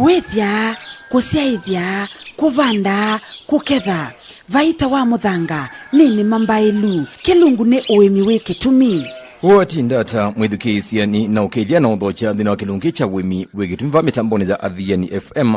kuithya kusiaithya kuvanda kuketha vaita wa muthanga nini mambailu kilungu ni uimi wi kitumi Wati ndata mwithukisia ni na ukethia na uthocha thina wa kilungi cha wimi wigitumi va mitamboni za Athiani FM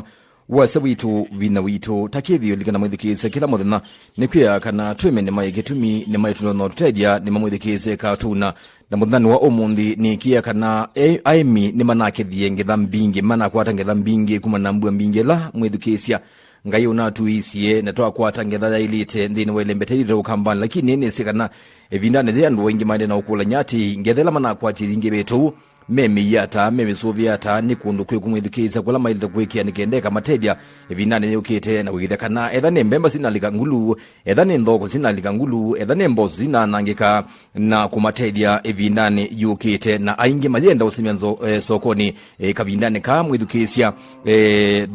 wasa witu vina witu takithio likana mwithukisia kila muthenya ni kwia kana twime ni maigitumi ni maituno no tutedia ni mwithukisia katuna na muthani wa umundi ni kia kana aimi ni manakithie ngetha mbingi mana kwata ngetha mbingi kuma na mbua mbingi la mwithukisia ngai unatuisie na twakwata ngetha ya ilite ndini welembeteri ukambani lakini ni sikana evindane de andu wengi mande na ukula nyati ngethela mana kwati ringi betu memi yata memi soviata ni kundu kwe kumwithikisa kula mailita kwekia nikendeka matedia evindane yukite na wigitha kana ethane mbemba sinalika ngulu ethane ndhoko sinalika ngulu ethane mbozo sinanangika na kumatedia evindane yukite na aingi majenda usimianzo sokoni kavindane ka mwithikisia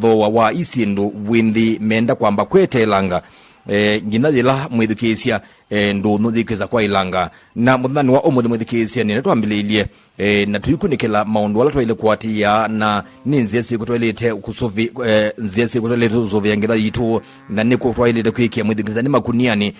thoa wa isindu windi menda kwamba kwete langa nginajila mwithikisia ndo nuthikisa kwa ilanga na muthani wa umuthi mwithikisia ni natwambililie na tuyikunikela maundu ala twaile kwatia na ni nziesi kutwelete kusovi nziesi kutwelete usovi ngetha yitu na niko twailete kwikia mwithikisia ni makuniani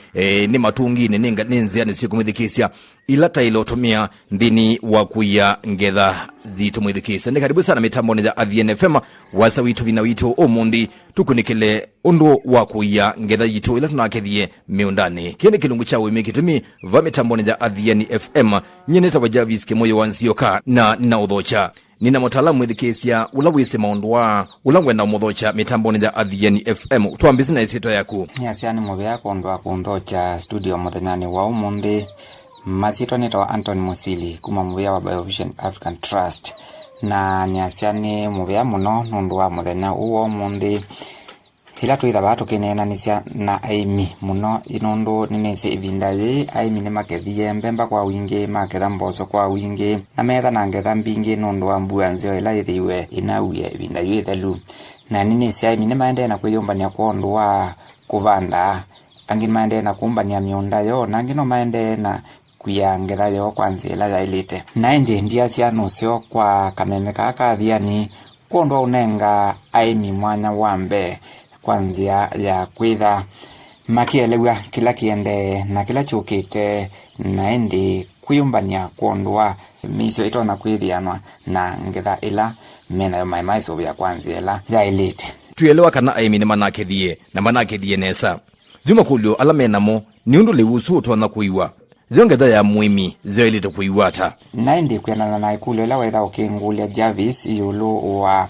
ni matungini ni nziani siku mwithikisia ila taile utumia ndini wa kuya ngetha zitu mwithikisia ni karibu sana mitamboni za Athiani FM wasa witu vina witu umundi tukunikele undu wa kuya ngetha yitu ila tunakethie miundani kini kilungu cha wimi kitumi va mitamboni za Athiani FM nyene tawajaviske moyo wansioka na udhocha nina mutaalamu mwithikisia ula wise maundu wa ula wenda umudhocha mitamboni za Athiani FM tuambisi na isito yaku ni Athiani mwe yako ndo akundhocha studio muthenyani wa umundi masito nito Anthony Musili kuma mwe wa Biovision African Trust na ni Athiani mwe muno nundu wa muthenya uwo umundi hila tuitha batu kinena nisia na aimi muno inundu ninese ivinda ye aimi ni makethie mbemba kwa wingi maketha mboso kwa wingi na metha na ngetha mbingi nundu wa mbua nzio ila ithiwe inauye ivinda yu ithelu na ninese aimi ni maende na kwiyumbania kwa undu wa kuvanda angi maende na kumbania miunda yo na angino maende na kuya ngetha yo kwa nzila ya ilite na indi ndia sia nusio kwa kameme kaka Athiani kondo unenga aimi mwanya wambe kwanzia ya kwitha makielewa kila kiende na kila chukite na endi kuyumbania kuondwa misio itona kwithianwa na ngetha ila mena yo maimaiso ya kwanzia ila ya elite tuelewa kana aimi ni manakethie na manakethie nesa thuma kulio ala menamo ni undu liwusu utona kuiwa ngetha ya mwimi zelite kuiwata na endi kwenana na ikulio la wetha ukingulia Jarvis yulu wa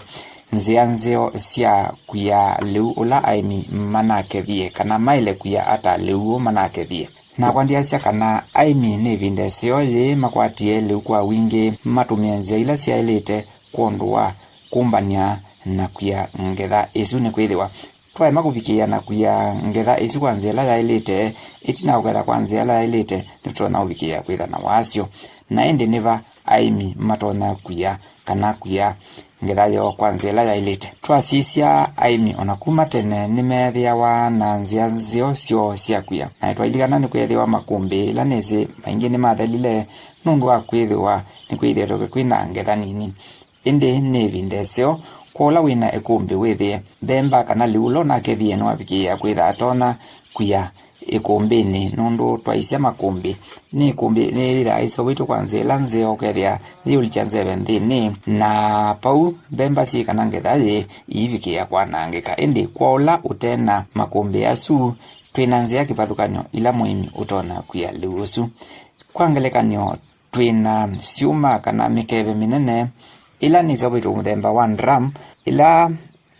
nzianzio sia kuya liu ula aimi manakethie kana maile kuya ata liu manakethie na kwandia sia kana aimi ni vindesio ye makwatie liu kwa wingi matumia nzia ila sia ilite kuondwa kumbania na kuya ngetha isu ni kwithiwa twae makuvikia na kuya ngetha isu kwa nzia ila ilite itina uketha kwa nzia ila ilite nitona uvikia kwitha na wasio na indi niva aimi matona kuya kana kuya ngetha yo kwanza ila ya ilite twasisia aimi onakuma tene nimethiawa na nzia nzio sio cia kuya na twailigana ni kwethiwa makumbi ila nisi maingi ni mathelile nundu wa kwithiwa ni kwithia kwina ngetha nini indi ni vindesio kola wina ikumbi withie themba kana liulo na kethie no afikia kwitha atona kuya ikumbini nundu twaisia makumbi ni kumbi ni raiso witu kwanza ila nzio kethia yulicha nzeve nthini na pau bemba si kana ngetha ye ivikia kwanangika indi kwaula utena makumbi asu twina nzia kipathukanyo ila muimi utona kuya liusu kwangelekanyo twina siuma kana mikeve minene ila ni sabitu muthemba wa drum ila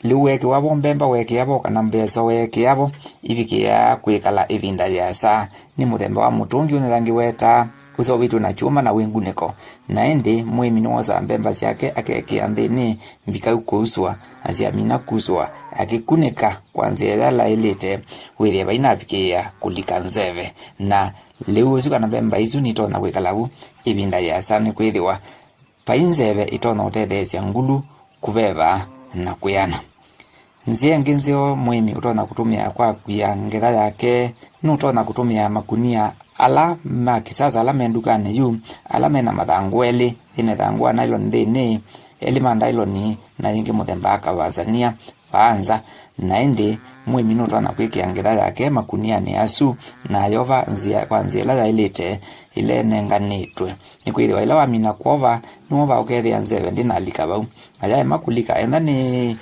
liweki wabo mbemba weki yabo kana mbeso weki yabo ivikia kwikala ivinda yasa ni muthemba wa mutungi unethangi weta usobitu na chuma na winguniko na indi mwimi ni wosa mbemba siake akekia nthini mbika ukouswa asiamina kuswa akikunika kwanzia la ilite withia baina apikia kulika nzeve na liusu kana mbemba isu nitona kwikalabu ivinda yasa ni kwithiwa painzeve itona utethesia ngulu kuveva na kuyana nzia ngenzio mwimi utona kutumia kwa kuya ngetha yake nutona kutumia makunia ala makisasa ala mendukane yu ala mena mathangweli ine thangwa nylon ndini elima ndailoni na ingi muthemba kawazania vaanza na indi mwe minuto na kwikia ngitha yake makuniani asu na yova nzia kwa nzia ya ilite ile nenganitwe ni kwithwa ila wamina kwova nuova ukethia nzeve ndinalika bau aya makulika enda ni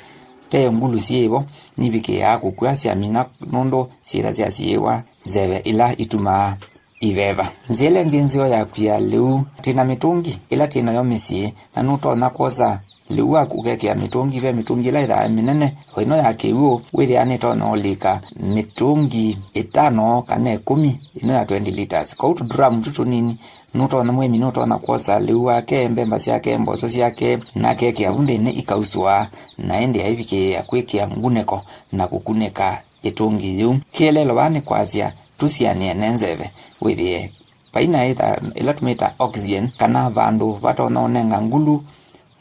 pe ngulu sievo ni bike ya kukua cia mina nondo sira cia siewa zeve ila ituma iveva nzile nginzio ya kuya liu tina mitungi ila tina yomisi na nuto na koza liwa kugekea mitungi ve mitungi la ida minene hoino yake uo withi anito no lika mitungi 5 kana 10 ino ya 20 liters kwa utu drum tutu nini nuto na mwe minuto na kosa liwa ke mbemba siake mboso siake na keke ya vunde ne ikauswa na ende ya hivike ya kwekea nguneko na kukuneka itungi yu kielelo bane kwazia tusianie nenzeve withi paina ila tumita oxygen kana vandu vatona onenga ngulu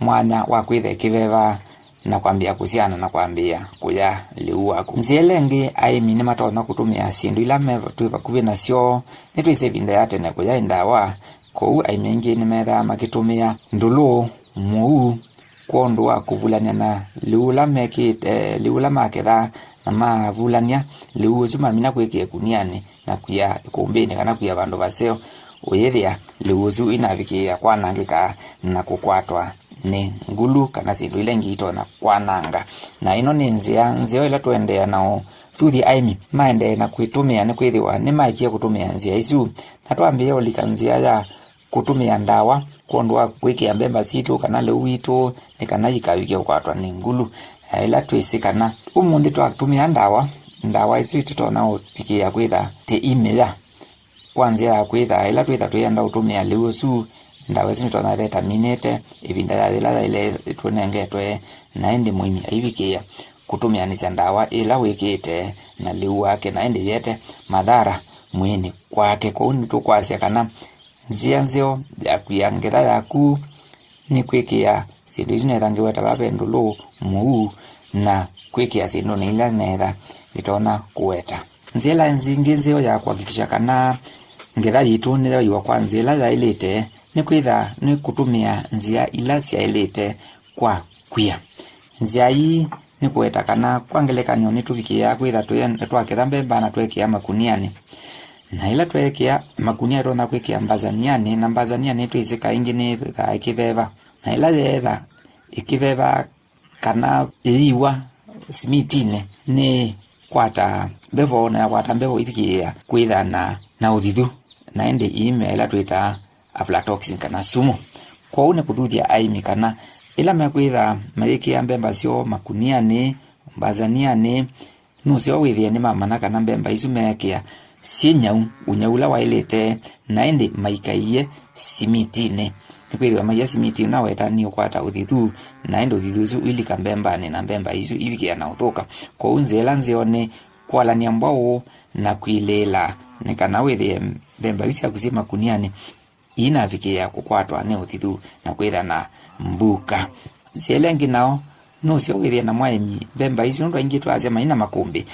mwanya wa kwithe kiveva na kwambia kusiana na kwambia kuya liua ku nzielenge aimi ni matona kutumia sindu ila meva tuiva kuvi nasyo nitwise vinda yate na kuya indawa kou aimengi ni metha makitumia ndulu muu kuondua kuvulania na liula mekite liula maketha na mavulania liu zuma mina kwekie kuniani na kuya ikumbini kana kuya vandu vaseo uyethia liuzu inavikia kwanangika na kukwatwa ni ngulu kana sindu ile ngito na kwananga na ino ni nzio ila tuendea nao through the aimi maende na kuitumia ni kwithiwa ni maikia kutumia nzia isu na twambia ulikanzia ya kutumia ndawa kuondwa kwikia mbemba situ kana leuito ni kana ikawikia kwatwa ni ngulu ila twisikana umundi twatumia ndawa isu tutona upikia kwitha te imela kwanzia ya kwitha ila twitha tuyenda utumia liusu ndawa zini tona leta minete ivinda ya ile tuonengetwe na indi muimi aivikia kutumia nisa ndawa ila wikite na liu wake na indi yete madhara mwini kwake kwa uni tu kwasia kana nzio ya kuyangetha yaku ni kwikia sindu isu netha ngiweta vapendulu muu na kwikia sindu ni ila netha itona kuweta nzila nzingizio ya kuhakikisha kana ngetha yitu nitha iwa kwa nzila ya ilite ni kwitha ni kutumia nzia ila cia ilite kwa kwia nzia hii ni kuweta kana kwangelekanyo ni tuvikia kwitha twaketha mbemba na twekia makuniani na ila twekia makunia tona kwekia mbazaniani na mbazaniani twisika ingi ni tha ikiveva na ila yetha ikiveva kana iwa simitine ni kwata bevo na kwata bevo ivikia kwitha na uthithu na ende ime ila twita aflatoxin kana sumu kwa une kuthuthia aimi kana ila mekwitha mayikia mbemba sio makuniani mbazaniani nusio withia ni mamana kana mbemba isu mekia sinyau unyaula wailete na ende maikaiye simitine nikwitha maiya simiti na weta ni kwata uthithu na ende uthithu isu ilika mbemba ni na mbemba isu ivikia na uthuka kwa unzela nzione kwalania mbao na kuilela ni kana withia mbemba isu akusima kuniani inavikia kukwatwa ni uthithu na kwitha na mbuka sielengi nao no sio withia na mwaimi mbemba isu ndo ingi twasema ina makumbi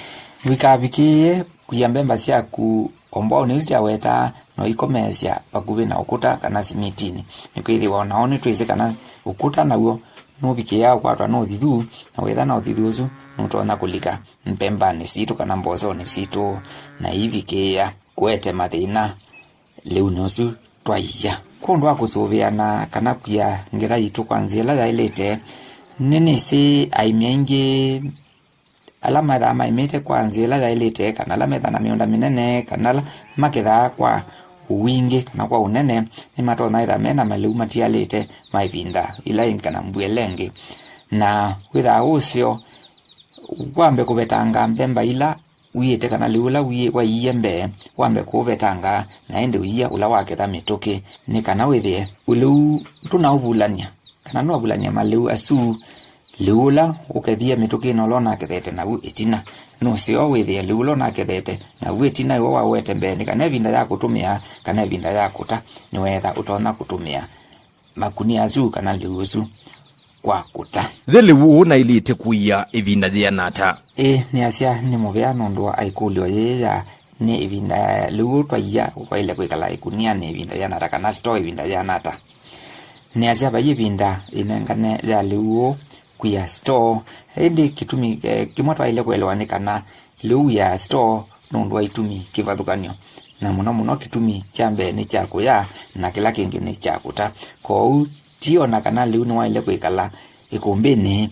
wikavikie kuya mbemba cia ku ombao ni usia weta no ikomesia pakuvi na ukuta kana simitini ni kwithiwa naone twise kana ukuta naguo no bikia kwatwa no thithu na wetha na uthithu usu nutona kulika mbemba ni situ kana mbozo ni situ na hivi kia kwete mathina liu nusu twaiya kundwa kusuviana kana kuya ngetha yitu kwanzia la ilete nini si aimengi alama tha maimete kwanzia la ilete kana la metha na miunda minene kana maketha kwa uwingi kana kwa unene ni matona itha mena maliu matialite maivinda ila ingana mbwelengi na witha usio wambe kuvetanga mbemba ila uyete kana liula wa iyembe wambe kuvetanga na ende uya ula waketha mituki ni kana withie ulu tunauvulania kana no avulania maliu asu liula ukethia mituki no lona kethete na itina no sio withie liulo na kethete na itina yo wa wete mbeni kana vinda ya kutumia kana vinda ya kuta ni wetha utona kutumia makunia azu kana liuzu kwa kuta thele wu na ilite kuya ivinda ya nata ni asia ni muvea nondo aikulio yeya ni ivinda liu twaiya kwa ile kwikala ikunia ni ivinda ya nata kana store ivinda ya nata ni azia bayibinda inengane ya liu kuya store hindi kitumi kimotwa ile kuelewane kana liu ya store nundwa itumi kivathukanio na muno kitumi chambe ni chako ya na kila kingi ni chako ta ko tio na kana liu ni waile kuikala ikumbini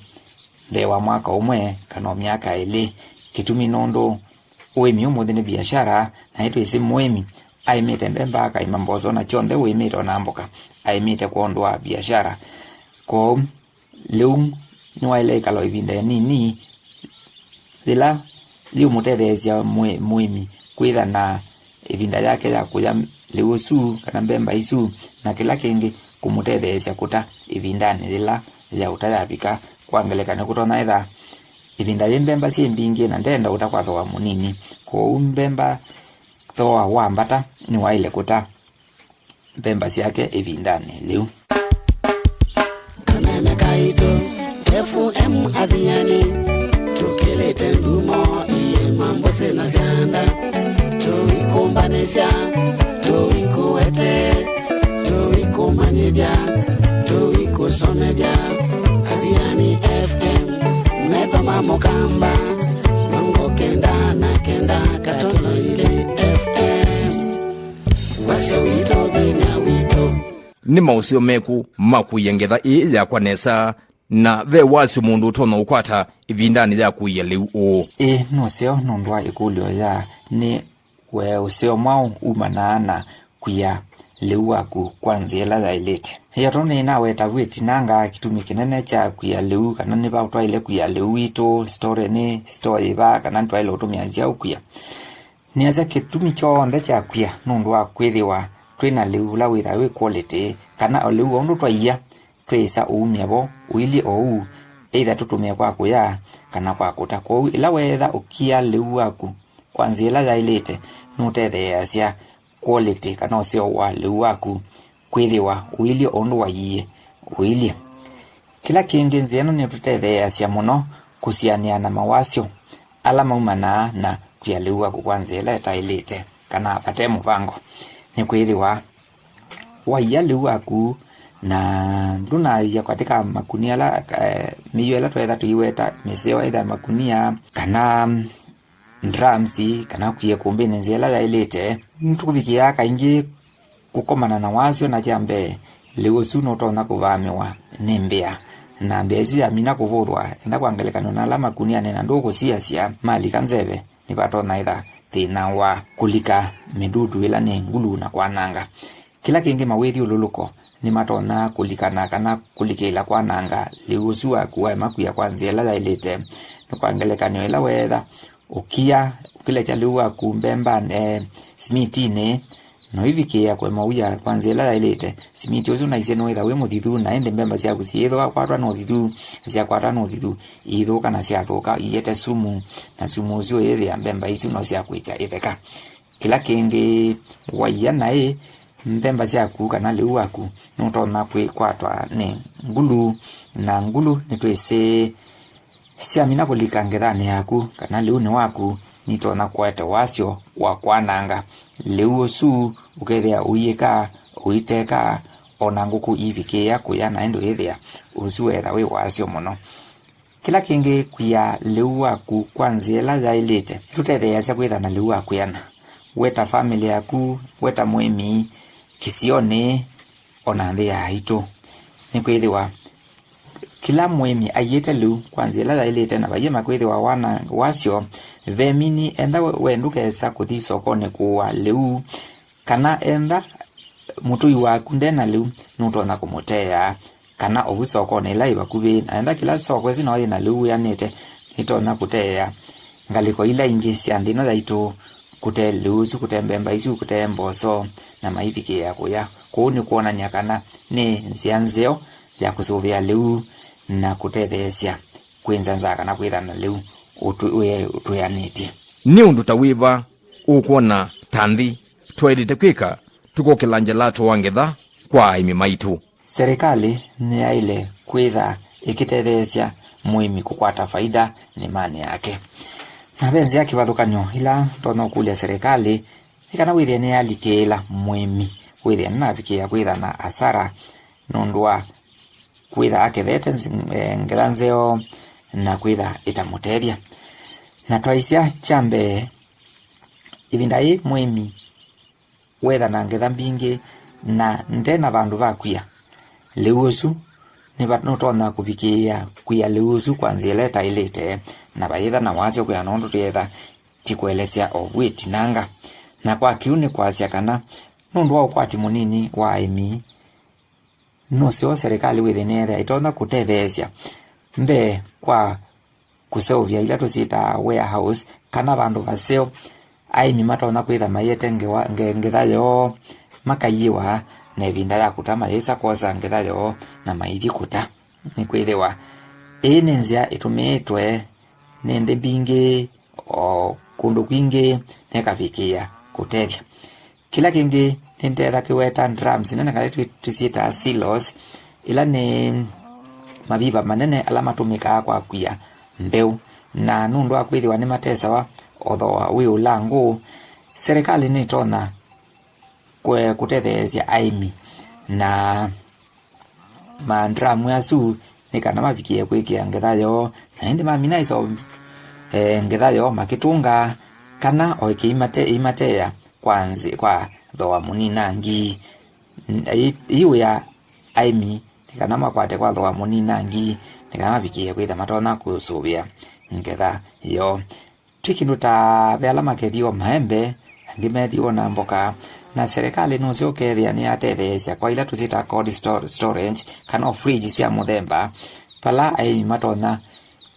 lewa mwaka umwe kana miaka ile kitumi nondo uemi umuthi ni biashara na itu isi muemi aimite mbemba ka imambozo na chonde uemite onamboka aimite kuondwa biashara ko liu ni waile ikalo ivinda nini zila liu mutethezia muemi kwitha na ivinda yake ya kuya liu su kana mbemba isu na kila kingi kumutethezia kuta ivindani zila ya utayapika kwangelekana kutona etha ivinda yembemba si mbingi na ndenda utakwa thoa munini ko mbemba thoa wambata ni waile kuta mbemba siake ivindani liu Kameme kaito FM Athiani tukilete ndumo iye mambo sena sianda tuikumbanisha tuikuwete tuikumanyidya tuikusomedya Athiani FM methoma mukamba mango kenda na kenda katono ile FM wasewito binya wito ni mausio meku makuyengetha ya kwanesa na ve wasu mundu utono ukwata ivindani ya kuya liu o nusio nundwa ikulio ya ni we usio mwao umanaana kuya liu waku kwanzela za ilete hiyo toni nawe tawiti nanga kitumi kinene cha kuya liu kana ni ba utwa ile kuya liu ito story ba kana ntwa ile utumia zia kuya ni aza kitumi cho nda cha kuya nundwa kwithiwa twina liu la witha we quality kana liu ondu twa iya twisa umiabo uili ou either tutumia kwa kuya kana kwa kuta ko ila wetha ukia liu waku kwanzela za ilete nutethe cia quality kana usio wa liu waku kwithiwa uili ondu wa yie uili kila kingi nziano ni tutethe cia muno kusiania na mawasio ala maumana na kuya liu waku kwanzela ta ilete kana pate muvango ni kwithiwa wa ya liu waku na nduna ya katika makunia la miyela twetha tuiweta miseo either makunia kana drums kana kuye kumbene nzela ya ilete ntukubikia kaingi kukomana na wasio na jambe liu suno tona kuvamiwa nembea na mbezi ya mina kuvurwa enda kuangelekana na alama kunia nena ndogo sia mali kanzebe ni patona either thina wa kulika midudu ila ni ngulu na kwananga kila kingi mawethi ululuko ni matona kulikana kana kulikela kwananga liusua kuwa makuya kwanzela za ilete nukwangelekana ila wetha ukia kile cha liu kumbemba smitine no hivikia kwa mauya kwanzela za ilete smiti uzu na iseno wetha we muthithu na ende mbemba cia kusiethwa kwatwa no thithu cia kwatwa no thithu ithuka na cia thuka iyete sumu na sumu uzu yethe ya mbemba isu no cia kwicha itheka kila kingi waiya nae mbemba cia kana liu waku nutona kwatwa ni ngulu na ngulu nitwese cia mina kulika ngethani yaku kana liu ni waku nitona kwete wasio wa kwananga liu su ukethia uyika uiteka ona nguku ivikia kuya na endo ethia usuetha we wasio muno kila kingi kuya liu waku kwanzela ya ilete tutethia cia kwitha na liu waku yana weta family yaku weta muemi kisione ona nthi ya ito ni kwithiwa kila muemi ayete liu kwanzela ya ilete na bayema kwithiwa wana wasio vemini enda wenduke sa kuthi sokone kuwa liu kana enda mutui waku ndena liu nutona kumutea kana ovu sokone ila ibakubi na enda kila sokwe sino na liu yanete nitona kutea ngaliko ila ingi cia ndino ya ito kute liusu kute mbemba isu kute mboso na maiviki ya kuya kuuni kuona nyakana ni nzianzeo ya kusuvia liu na kutethesia kwinzanza kana kwithana liu utuyaniti ni undu tawiva ukuona tanthi twedite kwika tukokilanja lato wangetha kwa aimi maitu serikali ni aile kwitha ikitethesia muimi kukwata faida ni mani yake na benzi yake wathukanyo ila tono kulia serikali ikana withia ni alikela muimi withia na vikia kwitha na asara nundwa kwitha akethete ngitha nzeo na kwitha itamuteria. Na twaisya chambe ibinda hii mwimi wetha na ngitha mbingi na ndena vandu vakwia liusu ni vatotona kuvikia kwia liusu kwanzia leta ilite na vaitha na wasio kwia nondu tuyetha tikuelesya ovwiti nanga na kwa kiuni kwasya kana nundu wa ukwati munini wa aimi nusio serikali withinethe itonda kutetheesya mbe kwa kuseuvya ila tusita warehouse kana vandu vaseo aimi matona kwitha mayete ngitha yo makayiwa na ivinda ya kuta mayisa kosa ngitha yo na maithi kuta ni kwithiwa ni nzia itumitwe ni nthi bingi o kundu kwingi nekavikia kutethya. Kila kingi nintetha kiweta drums nene kale tusita silos ila ni maviva manene ala matumika kwa kwia mbeu na nundu akwithiwa ni matesawa othoa wi ulangu serikali ni tona kwe kutetheesya aimi na mandramu yasu ni kana mavikie kwikia ngitha yo na indi mamina iso ngitha yo makitunga kana oike imateya kwanzi kwa thoa munina ngi iwe ya aimi nikana makwate kwa thoa munina ngi nikana mavikie kwitha matona kusuvia ngitha yo tikindu ta vela makethio maembe ngimethio na mboka na serikali nusio kethia ni atetheesya kwa ila tusita cold storage kana fridge cia muthemba pala aimi matona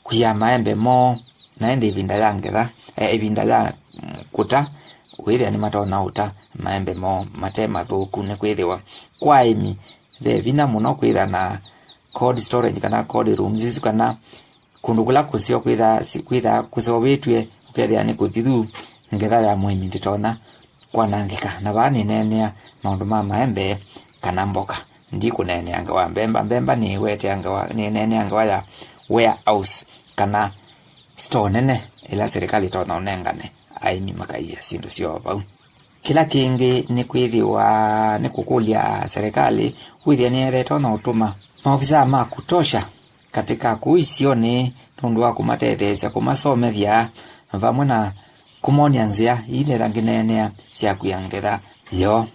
kuya maembe mo na ende ivinda ya ngetha ivinda ya kuta withia ni matona uta maembe mo mate mathuku ni kwithiwa kwa aimi ve vina muno kwitha na cold storage kana cold rooms isu kana kundu kula kusio kwitha kusovitwe ukethia ni kuthithu ngetha ya mwimi nditona kwanangika na vani nenea maundu ma maembe kana mboka ndi kunene anga wa mbemba ni wete anga wa ni nene anga wa ya warehouse kana store nene ila serikali tona unengane aini makaiya sindu sio vau. Kila kingi ni kwithiwa ni kukulia serikali withia ni eretwo na utuma maofisa ma kutosha katika kuisioni nundu wa kumatetheesya kumasomethia vamwe na kumonia nzia ile thanginenea cia kuyangetha yo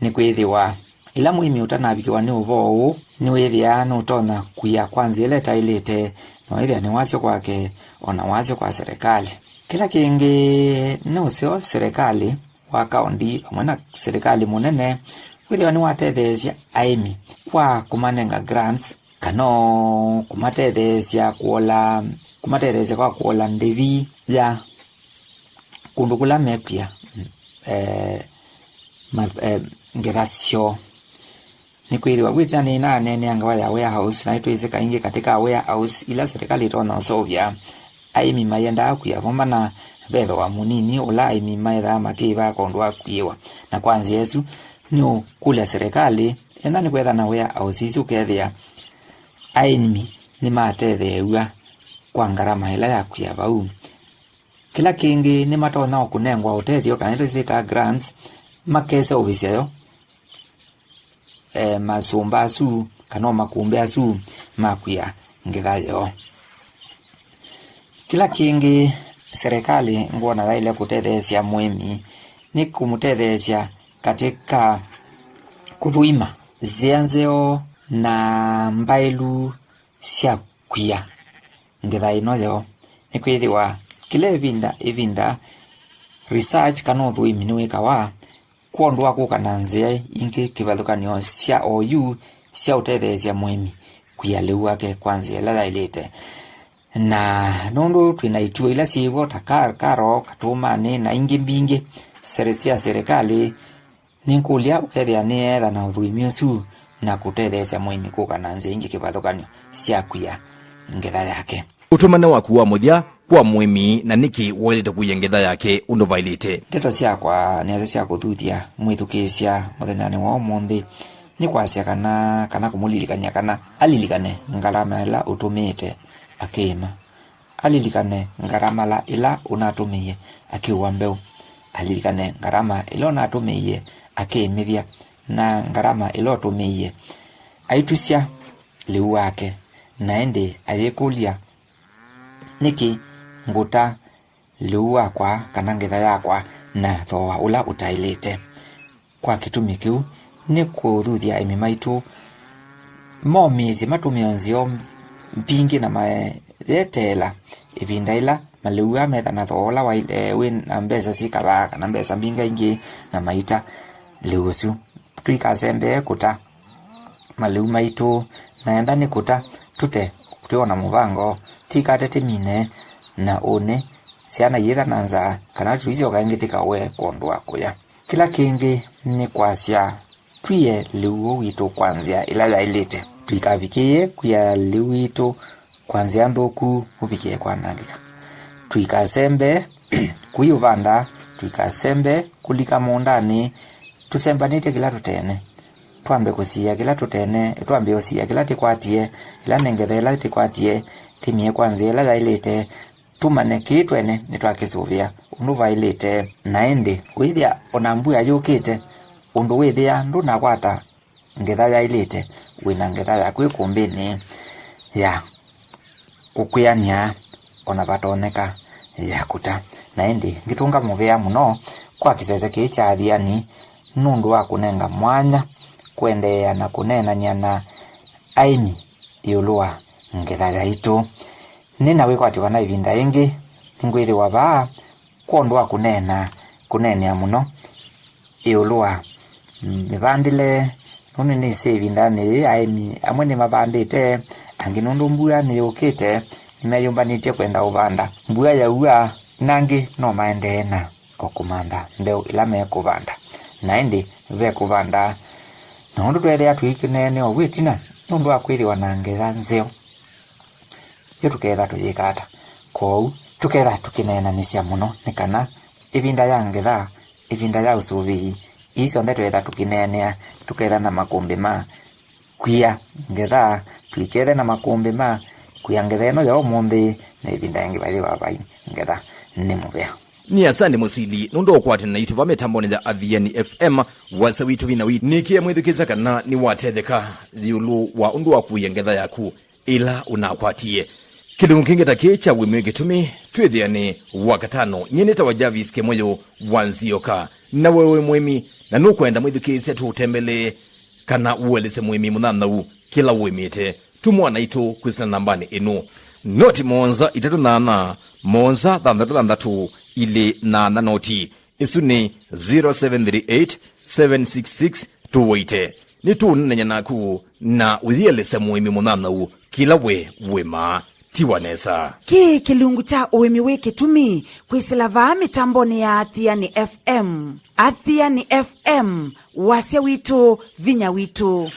ni kwithiwa ila mwimi utanabikiwa ni uvou ni withia no tona kuya kwanza ile tailite no withia ni wasio kwake ona wasio kwa serikali. Kila kingi no sio serikali wa kaunti pamwe na serikali munene withia ni watetheesya aimi kwa kumanenga grants kano kumatetheesya kwa kuola ndivi ya kundu kula mepia ngethacio ni kwithiwa gwita ni na nene anga ya warehouse na itwise kaingi katika warehouse ila serikali tona sovya aimi mayenda akuya voma na vetho wa munini ula aimi maitha makiva kondu akuiwa na kwanza yesu ni kula serikali enda ni kwetha na warehouse isu kethia aimi ni matetheua kwa ngarama ila ya kuya vau. Kila kingi ni matona okunengwa utethio kana tusita grants makese obisyo masumba su kana makumbe asu makuya ngithayo. Kila kingi serikali ngona ile kutetheesya mwimi ni kumutetheesya katika kuthuima zianzeo na mbailu cia kuya ngithaino yo ni kwithiwa kila ivinda research kana uthuimi ni wikawa kuondwa kukana nzia ingi kivathukanio cia OU cia utetheesya mwimi kuya liu wake kwanza ila ilite na nundu twina itu ila sivo takaro katuma ni na ingi mbingi serikali ni kulia ukethia ni etha na uthuimi usu na kutetheesya mwimi kukana nzia ingi kivathukanio cia kuya ngitha yake. Utumane waku wa muthia kwa mwimi na niki woilite kuya ngitha yake undu vailite. Ndeto ciakwa ni cia kuthuthia mwithukisya muthenyani wa umuthi ni kwasya kana kumulilikanya kana alilikane ngarama ila utumite akima alilikane ngarama ila unatumie akiwa mbeu alilikane ngarama ila unatumie akimithia na ngarama ila utumie aitusia liu wake naende ayekulia niki nguta liu wakwa kana ngetha yakwa na thoa ula utailite kwa kitumi kiu ni kuthuthia imi maitu momizi matumionzio mpingi na maetela ivinda ila maliu metha na thola wa wina mbesa sikaba kana mbesa mbinga ingi na maita liusu tuikasembe kuta maliu maitu naenda ni kuta tute tuona muvango tikate timine na one siana yetha nanza kana tuizo kaingitika we kondwa kuya kila kingi ni kwasia tuye liu witu kwanzia ila yailite tuikavikie kuya liu witu kwanzia ndoku upikie kwa nangika tuikasembe kuyuvanda tuikasembe kulika mondani tusembanite kila tutene tuambe kusia kila tutene tuambe osia kila tikwatie ila nengethela tikwatie timie kwanzia ila yailite tumane kitwene nitwakisuvia undu vailite naende withia onambuya yukite undu withia ndu nakwata ngetha yailite wina ngetha yaku ikumbini ya kukwiania ona vatoneka yakuta naende ngitunga muvea muno kwa kisese kii cha Athiani nundu wa kunenga mwanya kuendeea na kunenania na aimi iulua ngetha yaitu nina wikwatiwa na ivinda ingi ngwithi wava kuondwa kunenea muno iulua mivandile nuni ni ivinda ni aimi amwe ni mavandite angi nundu mbuya ni ukite nimeyumbanitie kwenda uvanda mbuya ya ua nangi no maendeena okumanda mbeu ila mekuvanda naindi ve kuvanda nundu twethea twikinene o witina nundu akwiriwa na ngetha nzeo yo tuketha tuyikata kou tuketha tukinenanisia muno nikana ivinda ya ngetha ivinda ya usuvi icio nthe twetha tukinenea tuketha na makumbi ma kwia ngetha twikethe na makumbi ma kwia ngetha ino ya umuthi na ivinda yangi vaithi vavai ngetha ni muvea ni asante musili nundu okwatana na ituva mitamboni za Athiani FM wasa witu vina witu nikie mwithukiza kana ni watetheka thiulu wa undu wa kuya ngetha yaku ila unakwatie kilungu kingeta kicha wimwe kitumi twithiani wakatano nyeneta wa Javis kemoyo wanzioka na wewe mwemi na nukwenda mwithukise tutembele kana uwelese mwemi munanau kila wimite tumwana itu kwisana nambani inu noti monza 38 monza 33 ile na noti isu ni 0738 766 280 ni tunenya naku na uthielese mwemi munanau kila wema tiwanesa ki kilungu cha uwemi wiki tumi kwisila vaa mitamboni ya Athiani FM. Athiani FM wasya witu vinya witu.